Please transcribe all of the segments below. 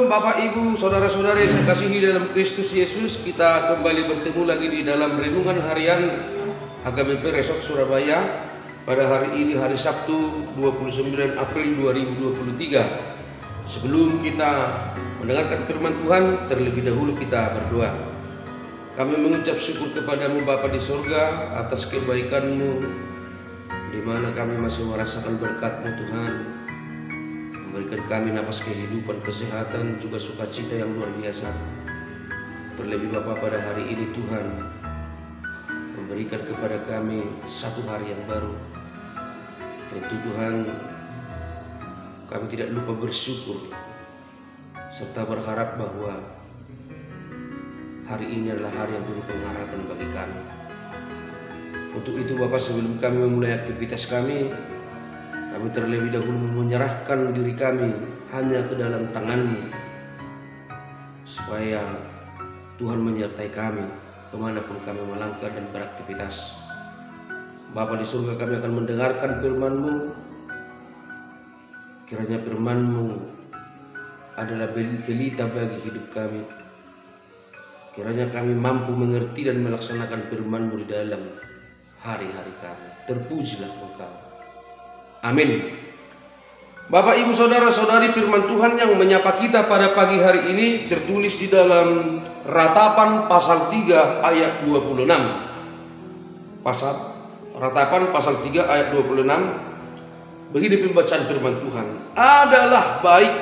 Shalom Bapak Ibu, Saudara-saudara yang saya kasihi dalam Kristus Yesus. Kita kembali bertemu lagi di dalam renungan harian HKBP Resort Surabaya pada hari ini, hari Sabtu 29 April 2023. Sebelum kita mendengarkan firman Tuhan, terlebih dahulu kita berdoa. Kami mengucap syukur kepadamu Bapa di surga atas kebaikan-Mu, di mana kami masih merasakan berkat-Mu Tuhan. Memberikan kami napas kehidupan, kesehatan, juga sukacita yang luar biasa. Terlebih Bapa, pada hari ini Tuhan memberikan kepada kami satu hari yang baru. Tentu Tuhan, kami tidak lupa bersyukur serta berharap bahwa hari ini adalah hari yang penuh pengharapan bagi kami. Untuk itu Bapak, sebelum kami memulai aktivitas kami terlebih dahulu menyerahkan diri kami hanya ke dalam tangan-Mu, supaya Tuhan menyertai kami kemanapun kami melangkah dan beraktivitas. Bapa di surga, kami akan mendengarkan firman-Mu. Kiranya firman-Mu adalah pelita bagi hidup kami. Kiranya kami mampu mengerti dan melaksanakan firman-Mu di dalam hari-hari kami. Terpujilah Engkau. Amin. Bapak, Ibu, Saudara-saudari, firman Tuhan yang menyapa kita pada pagi hari ini tertulis di dalam Ratapan pasal 3 ayat 26. Ratapan pasal 3 ayat 26. Begini pembacaan firman Tuhan. Adalah baik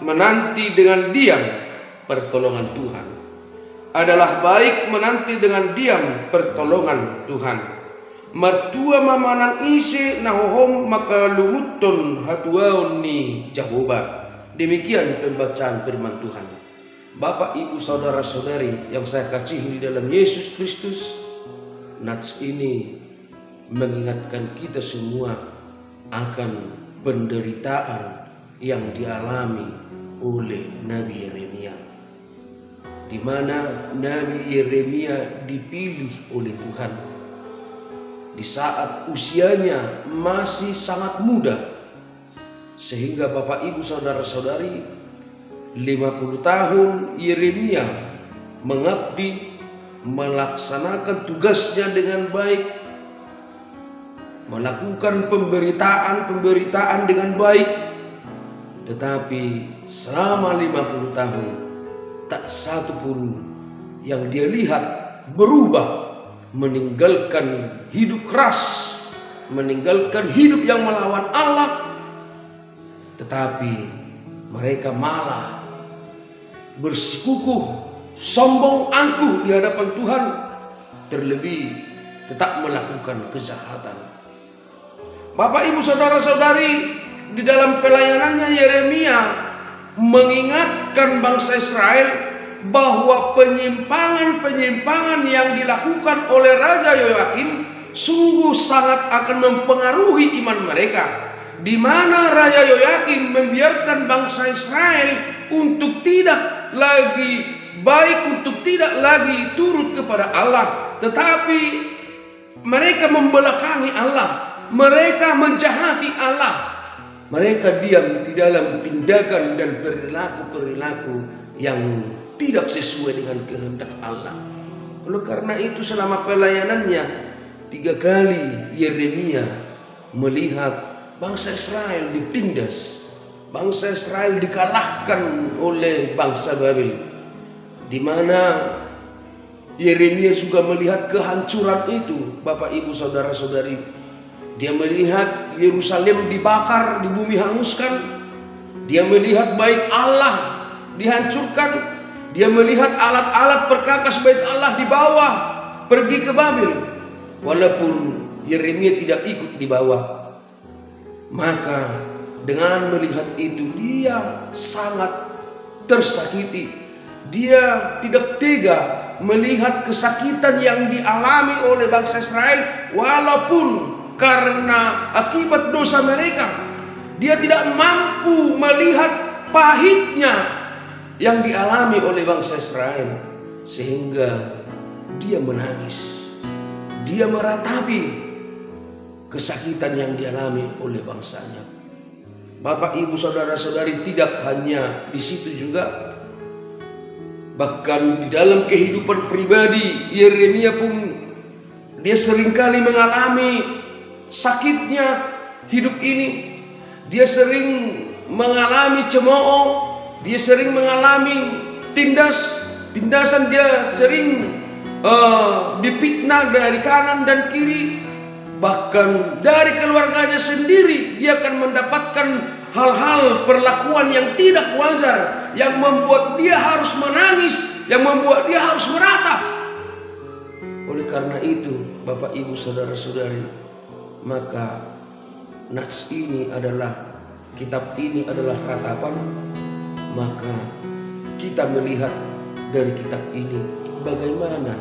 menanti dengan diam pertolongan Tuhan. Adalah baik menanti dengan diam pertolongan Tuhan. Mertua mamanang ise nahohom maka luhutun hatuaun ni Jehovah. Demikian pembacaan firman Tuhan. Bapak, Ibu, Saudara-saudari yang saya kasihi di dalam Yesus Kristus, nats ini mengingatkan kita semua akan penderitaan yang dialami oleh Nabi Yeremia, di mana Nabi Yeremia dipilih oleh Tuhan di saat usianya masih sangat muda, sehingga Bapak, Ibu, Saudara-saudari, 50 tahun Yeremia mengabdi, melaksanakan tugasnya dengan baik, melakukan pemberitaan dengan baik. Tetapi selama 50 tahun tak satu pun yang dia lihat berubah, meninggalkan hidup keras, meninggalkan hidup yang melawan Allah. Tetapi mereka malah bersikukuh, sombong, angkuh di hadapan Tuhan, terlebih tetap melakukan kejahatan. Bapak, Ibu, Saudara-saudari, di dalam pelayanannya Yeremia mengingatkan bangsa Israel bahwa penyimpangan-penyimpangan yang dilakukan oleh Raja Yoyakim sungguh sangat akan mempengaruhi iman mereka, di mana Raja Yoyakim membiarkan bangsa Israel untuk tidak lagi baik, untuk tidak lagi turut kepada Allah, tetapi mereka membelakangi Allah, mereka menjahati Allah, mereka diam di dalam tindakan dan perilaku-perilaku yang tidak sesuai dengan kehendak Allah. Oleh karena itu, selama pelayanannya 3 kali Yeremia melihat bangsa Israel ditindas, bangsa Israel dikalahkan oleh bangsa Babel, di mana Yeremia juga melihat kehancuran itu. Bapak, Ibu, Saudara-saudari, dia melihat Yerusalem dibakar, di bumi hanguskan. Dia melihat bait Allah dihancurkan. Dia melihat alat-alat perkakas bait Allah dibawa pergi ke Babel, walaupun Yeremia tidak ikut dibawa. Maka dengan melihat itu dia sangat tersakiti. Dia tidak tega melihat kesakitan yang dialami oleh bangsa Israel, walaupun karena akibat dosa mereka. Dia tidak mampu melihat pahitnya yang dialami oleh bangsa Israel, sehingga dia menangis. Dia meratapi kesakitan yang dialami oleh bangsanya. Bapak, Ibu, Saudara-saudari, tidak hanya di situ juga, Bahkan di dalam kehidupan pribadi Yeremia pun dia seringkali mengalami sakitnya hidup ini. Dia sering mengalami cemooh, dia sering mengalami tindasan, dia sering difitnah dari kanan dan kiri. Bahkan dari keluarganya sendiri dia akan mendapatkan hal-hal perlakuan yang tidak wajar, yang membuat dia harus menangis, yang membuat dia harus meratap. Oleh karena itu, Bapak Ibu Saudara-saudari, maka nats ini adalah, kitab ini adalah ratapan. Maka kita melihat dari kitab ini bagaimana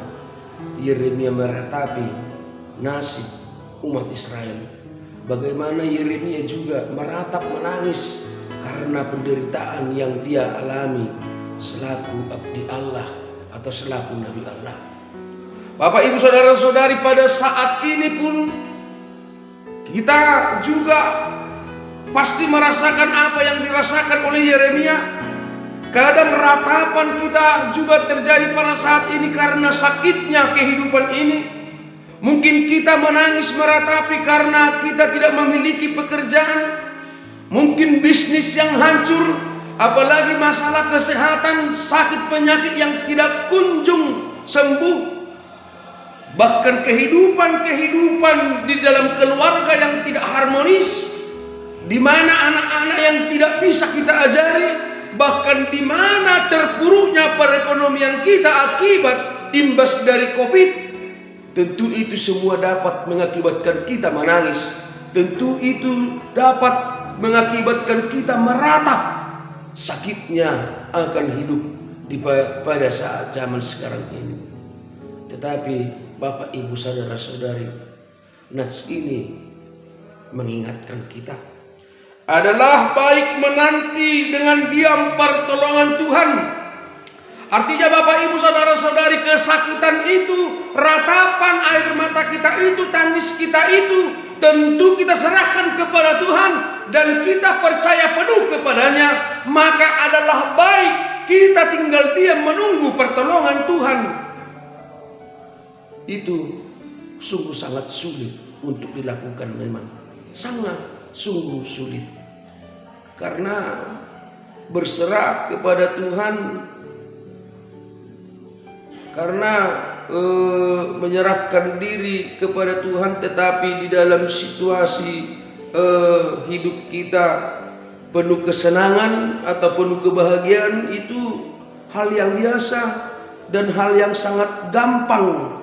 Yeremia meratapi nasib umat Israel. Bagaimana Yeremia juga meratap menangis karena penderitaan yang dia alami selaku abdi Allah atau selaku nabi Allah. Bapak Ibu Saudara-saudari, pada saat ini pun kita juga pasti merasakan apa yang dirasakan oleh Yeremia. Kadang ratapan kita juga terjadi pada saat ini karena sakitnya kehidupan ini. Mungkin kita menangis meratapi karena kita tidak memiliki pekerjaan. Mungkin bisnis yang hancur, apalagi masalah kesehatan, sakit penyakit yang tidak kunjung sembuh. Bahkan kehidupan di dalam keluarga yang tidak harmonis, di mana anak-anak yang tidak bisa kita ajari, bahkan di mana terpuruknya perekonomian kita akibat imbas dari Covid. Tentu itu semua dapat mengakibatkan kita menangis. Tentu itu dapat mengakibatkan kita meratap sakitnya akan hidup pada saat zaman sekarang ini. Tetapi Bapak Ibu Saudara-saudari, nats ini mengingatkan kita adalah baik menanti dengan diam pertolongan Tuhan. Artinya Bapak Ibu Saudara-saudari, kesakitan itu, ratapan air mata kita itu, tangis kita itu, tentu kita serahkan kepada Tuhan dan kita percaya penuh kepadanya. Maka adalah baik kita tinggal diam menunggu pertolongan Tuhan. Itu sungguh sangat sulit untuk dilakukan, memang sangat sungguh sulit. Karena berserah kepada Tuhan, karena menyerahkan diri kepada Tuhan, tetapi di dalam situasi hidup kita penuh kesenangan atau penuh kebahagiaan, itu hal yang biasa dan hal yang sangat gampang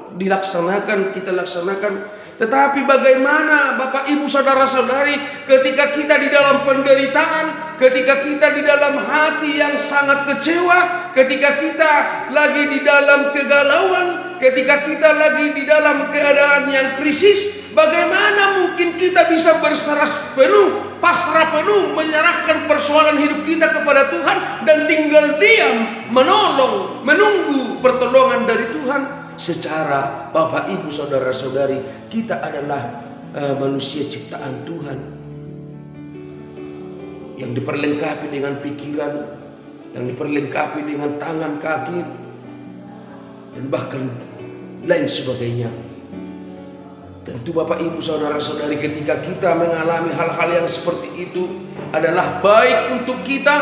kita laksanakan. Tetapi bagaimana Bapak Ibu Saudara-saudari, ketika kita di dalam penderitaan, ketika kita di dalam hati yang sangat kecewa, ketika kita lagi di dalam kegalauan, ketika kita lagi di dalam keadaan yang krisis, bagaimana mungkin kita bisa berserah penuh, pasrah penuh, menyerahkan persoalan hidup kita kepada Tuhan dan tinggal diam, menolong, menunggu pertolongan dari Tuhan? Secara Bapak Ibu Saudara-saudari, kita adalah manusia ciptaan Tuhan yang diperlengkapi dengan pikiran, yang diperlengkapi dengan tangan, kaki, dan bahkan lain sebagainya. Tentu Bapak Ibu Saudara-saudari, ketika kita mengalami hal-hal yang seperti itu, adalah baik untuk kita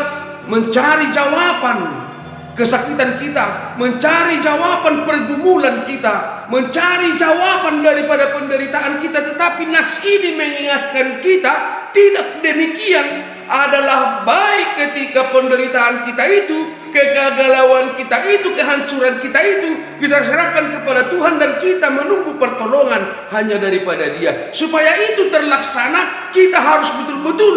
mencari jawaban kesakitan kita, mencari jawaban pergumulan kita, mencari jawaban daripada penderitaan kita. Tetapi nats ini mengingatkan kita, tidak demikian. Adalah baik ketika penderitaan kita itu, kegalauan kita itu, kehancuran kita itu, kita serahkan kepada Tuhan dan kita menunggu pertolongan hanya daripada Dia. Supaya itu terlaksana, kita harus betul-betul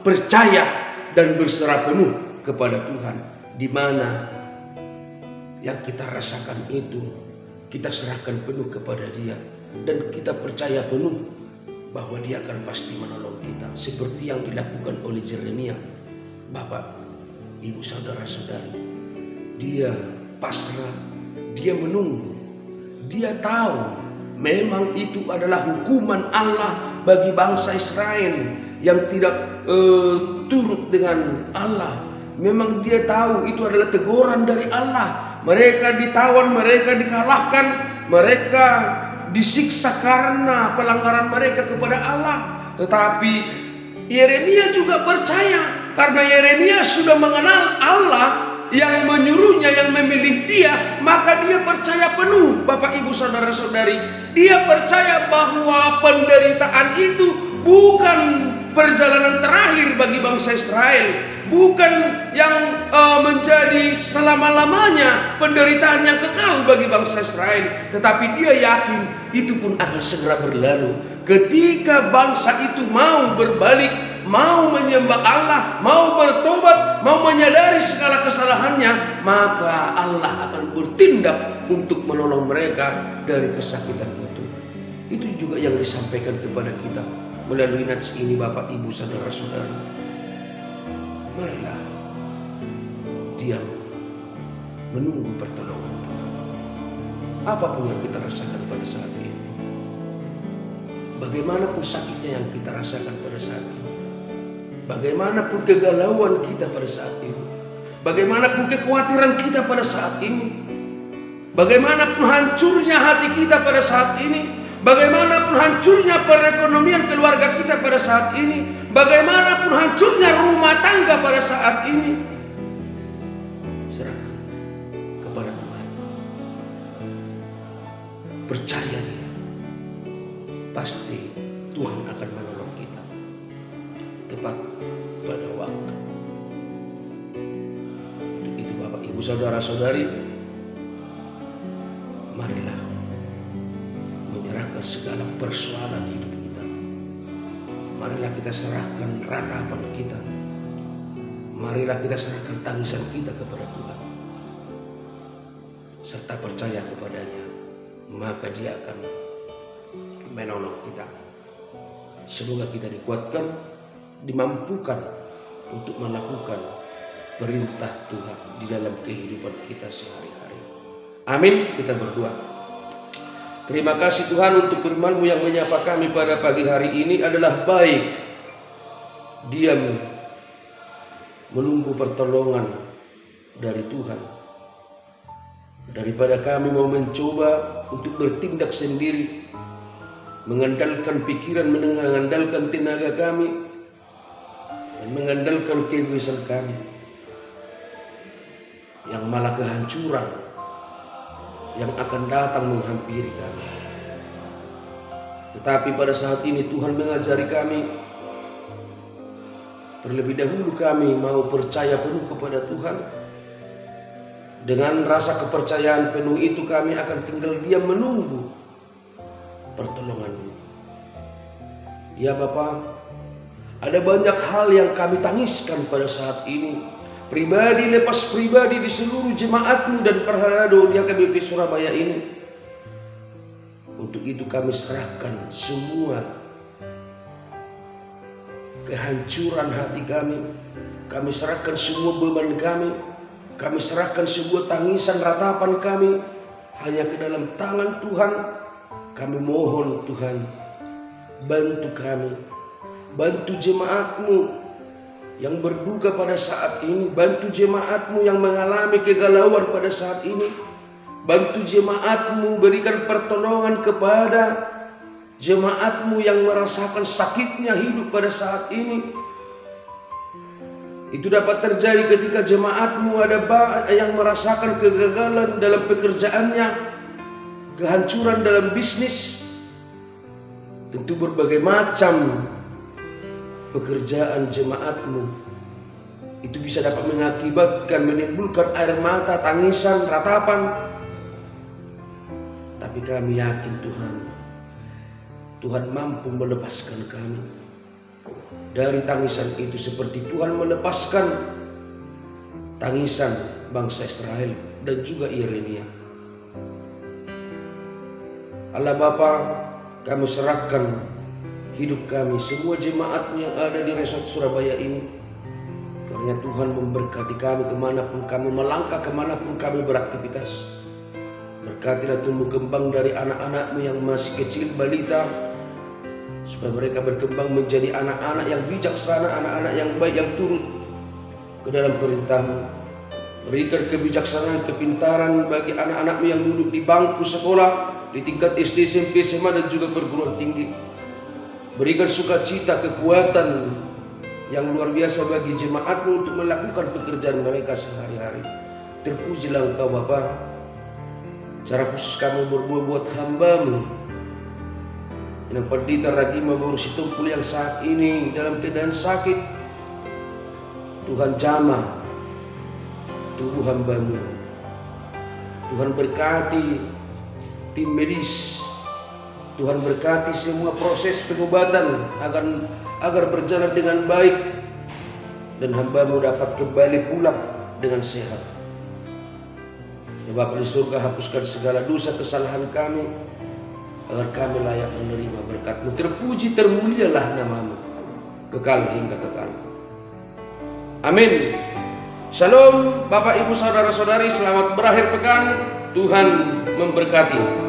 percaya dan berserah penuh kepada Tuhan. Di mana yang kita rasakan itu, kita serahkan penuh kepada Dia dan kita percaya penuh bahwa Dia akan pasti menolong kita, seperti yang dilakukan oleh Yeremia. Bapak Ibu Saudara-saudari, dia pasrah, dia menunggu, dia tahu memang itu adalah hukuman Allah bagi bangsa Israel yang tidak turut dengan Allah. Memang dia tahu itu adalah teguran dari Allah. mereka ditawan, mereka dikalahkan, mereka disiksa karena pelanggaran mereka kepada Allah. Tetapi Yeremia juga percaya, karena Yeremia sudah mengenal Allah yang menyuruhnya, yang memilih dia, maka dia percaya penuh. Bapak Ibu saudara-saudari, dia percaya bahwa penderitaan itu bukan perjalanan terakhir bagi bangsa Israel, bukan yang menjadi selama-lamanya penderitaan yang kekal bagi bangsa Israel, tetapi dia yakin itu pun akan segera berlalu. Ketika bangsa itu mau berbalik, mau menyembah Allah, mau bertobat, mau menyadari segala kesalahannya, maka Allah akan bertindak untuk menolong mereka dari kesakitan itu. Itu juga yang disampaikan kepada kita melalui nats ini, Bapak Ibu saudara-saudara. Marilah diam menunggu pertolongan Tuhan. Apapun yang kita rasakan pada saat ini, bagaimanapun sakitnya yang kita rasakan pada saat ini, bagaimanapun kegalauan kita pada saat ini, bagaimanapun kekhawatiran kita pada saat ini, bagaimanapun hancurnya hati kita pada saat ini, bagaimanapun hancurnya perekonomian keluarga kita pada saat ini, bagaimanapun hancurnya rumah tangga pada saat ini, serahkan kepada Tuhan. Percaya dia, pasti Tuhan akan menolong kita tepat pada waktu. Untuk itu Bapak Ibu saudara-saudari, marilah menyerahkan segala persoalan hidup kita. Marilah kita serahkan ratapan kita. Marilah kita serahkan tangisan kita kepada Tuhan, serta percaya kepadanya, maka Dia akan menolong kita. Semoga kita dikuatkan, dimampukan untuk melakukan perintah Tuhan di dalam kehidupan kita sehari-hari. Amin. Kita berdoa. Terima kasih Tuhan untuk firman-Mu yang menyapa kami pada pagi hari ini adalah baik. Diam menunggu pertolongan dari Tuhan, daripada kami mau mencoba untuk bertindak sendiri, mengandalkan pikiran, mengandalkan tenaga kami, dan mengandalkan keegoisan kami, yang malah kehancuran yang akan datang menghampiri kami. Tetapi pada saat ini Tuhan mengajari kami, terlebih dahulu kami mau percaya penuh kepada Tuhan. Dengan rasa kepercayaan penuh itu kami akan tinggal diam menunggu pertolongan-Mu. Ya Bapa, ada banyak hal yang kami tangiskan pada saat ini. Pribadi lepas pribadi di seluruh jemaat-Mu dan Perhado di HKBP Surabaya ini. Untuk itu kami serahkan semua kehancuran hati kami. Kami serahkan semua beban kami serahkan sebuah tangisan ratapan kami hanya ke dalam tangan Tuhan. Kami mohon Tuhan, bantu kami, bantu jemaat-Mu yang berduka pada saat ini, bantu jemaat-Mu yang mengalami kegalauan pada saat ini, bantu jemaat-Mu, berikan pertolongan kepada jemaat-Mu yang merasakan sakitnya hidup pada saat ini. Itu dapat terjadi ketika jemaat-Mu ada yang merasakan kegagalan dalam pekerjaannya, kehancuran dalam bisnis. Tentu berbagai macam pekerjaan jemaat-Mu itu bisa dapat mengakibatkan, menimbulkan air mata, tangisan, ratapan. Tapi kami yakin Tuhan mampu melepaskan kami dari tangisan itu, seperti Tuhan melepaskan tangisan bangsa Israel dan juga Yeremia. Allah Bapa, kami serahkan hidup kami, semua jemaat-Mu yang ada di Resort Surabaya ini. Karena Tuhan memberkati kami kemanapun kami melangkah, kemanapun kami beraktivitas. Berkatilah tumbuh kembang dari anak-anak-Mu yang masih kecil, balita, supaya mereka berkembang menjadi anak-anak yang bijaksana, anak-anak yang baik, yang turut ke dalam perintah-Mu. Berikan kebijaksanaan, kepintaran bagi anak-anakmu yang duduk di bangku sekolah, di tingkat SD, SMP, SMA, dan juga perguruan tinggi. Berikan sukacita, kekuatan yang luar biasa bagi jemaatmu untuk melakukan pekerjaan mereka sehari-hari. Terpujilah Engkau Bapa. Cara khusus kami berdoa buat hambamu yang pendeta Ragima Boru Sitompul yang saat ini dalam keadaan sakit. Tuhan jamah tubuh hambamu. Tuhan berkati tim medis. Tuhan berkati semua proses pengobatan agar berjalan dengan baik dan hambamu dapat kembali pulang dengan sehat. Ya Bapa di surga, hapuskan segala dosa kesalahan kami agar kami layak menerima berkat-Mu. Terpuji termulialah namamu kekal hingga kekal. Amin. Shalom Bapak Ibu Saudara-saudari, selamat berakhir pekan. Tuhan memberkati.